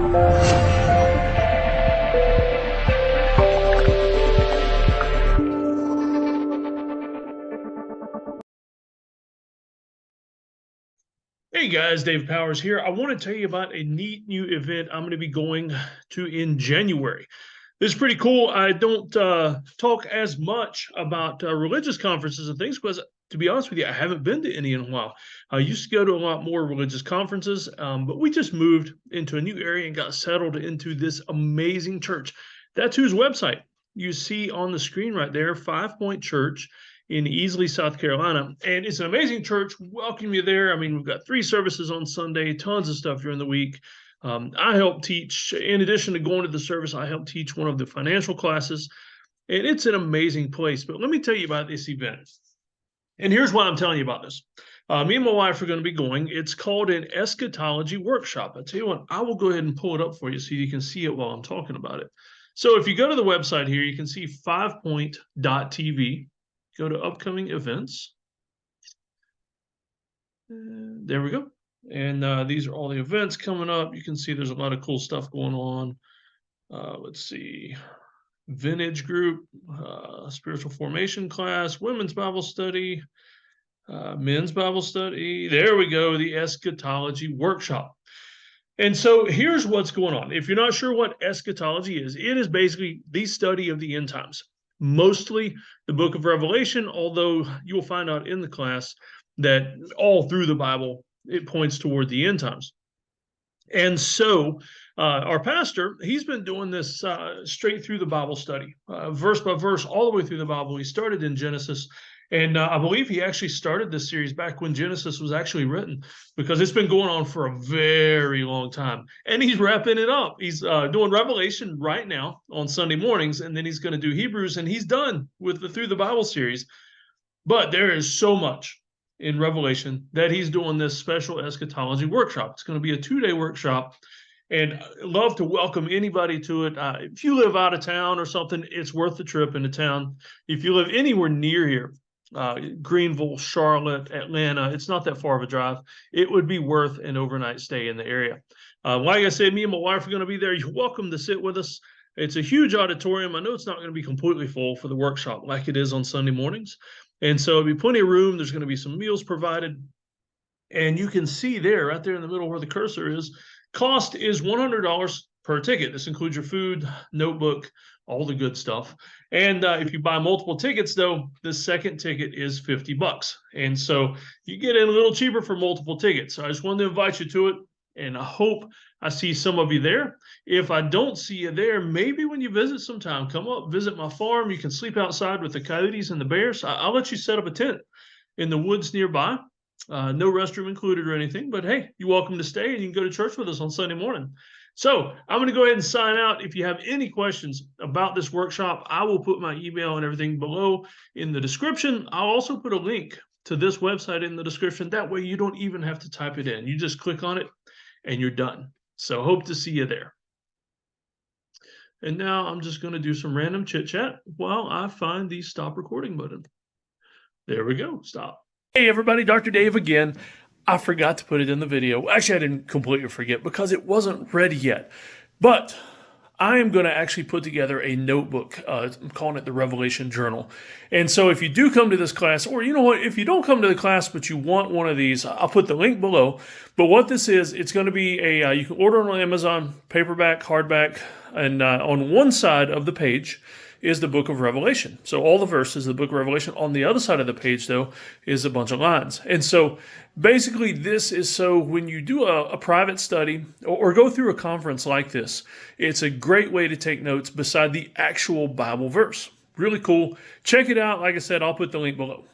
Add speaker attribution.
Speaker 1: Hey guys, Dave Powers here. I want to tell you about a neat new event I'm going to be going to in January. This is pretty cool. I don't talk as much about religious conferences and things because, to be honest with you, I haven't been to any in a while. I used to go to a lot more religious conferences, but we just moved into a new area and got settled into this amazing church. That's whose website you see on the screen right there, 5 Point Church in Easley, South Carolina. And it's an amazing church. Welcome you there. I mean, we've got 3 services on Sunday, tons of stuff during the week. I help teach, in addition to going to the service, I help teach one of the financial classes. And it's an amazing place. But let me tell you about this event. And here's why I'm telling you about this. Me and my wife are going to be going. It's called an Eschatology Workshop. I tell you what, I will go ahead and pull it up for you so you can see it while I'm talking about it. So if you go to the website here, you can see 5point.tv. Go to upcoming events. There we go. And these are all the events coming up. You can see there's a lot of cool stuff going on. Let's see. Vintage group, spiritual formation class, women's Bible study, men's Bible study. There we go, the Eschatology Workshop. And so here's what's going on. If you're not sure what eschatology is, it is basically the study of the end times. Mostly the book of Revelation, although you will find out in the class that all through the Bible, it points toward the end times. And so our pastor, he's been doing this straight through the Bible study, verse by verse, all the way through the Bible. He started in Genesis. And I believe he actually started this series back when Genesis was actually written, because it's been going on for a very long time. And he's wrapping it up. He's doing Revelation right now on Sunday mornings, and then he's going to do Hebrews, and he's done with the Through the Bible series. But there is so much in Revelation that he's doing this special eschatology workshop. It's going to be a 2-day workshop. And I'd love to welcome anybody to it. If you live out of town or something, it's worth the trip into town. If you live anywhere near here, Greenville, Charlotte, Atlanta, it's not that far of a drive. It would be worth an overnight stay in the area. Like I said, me and my wife are going to be there. You're welcome to sit with us. It's a huge auditorium. I know it's not going to be completely full for the workshop like it is on Sunday mornings. And so there'll be plenty of room. There's going to be some meals provided. And you can see there, right there in the middle where the cursor is, cost is $100 per ticket. This includes your food, notebook, all the good stuff. And if you buy multiple tickets, though, the second ticket is $50. And so you get in a little cheaper for multiple tickets. So I just wanted to invite you to it, and I hope I see some of you there. If I don't see you there, maybe when you visit sometime, come up, visit my farm. You can sleep outside with the coyotes and the bears. I'll let you set up a tent in the woods nearby. No restroom included or anything, but hey, you're welcome to stay, and you can go to church with us on Sunday morning. So I'm going to go ahead and sign out. If you have any questions about this workshop, I will put my email and everything below in the description. I'll also put a link to this website in the description. That way you don't even have to type it in. You just click on it and you're done. So hope to see you there. And now I'm just going to do some random chit chat while I find the stop recording button. There we go. Stop. Hey everybody, Dr. Dave again. I forgot to put it in the video. Actually, I didn't completely forget because it wasn't ready yet. But I am going to actually put together a notebook. I'm calling it the Revelation Journal. And so if you do come to this class, or you know what, if you don't come to the class but you want one of these, I'll put the link below. But what this is, it's going to be a, you can order it on Amazon, paperback, hardback, and on one side of the page is the book of Revelation. So all the verses of the book of Revelation. On the other side of the page, though, is a bunch of lines. And so basically this is so when you do a private study or go through a conference like this, it's a great way to take notes beside the actual Bible verse. Really cool. Check it out. Like I said, I'll put the link below.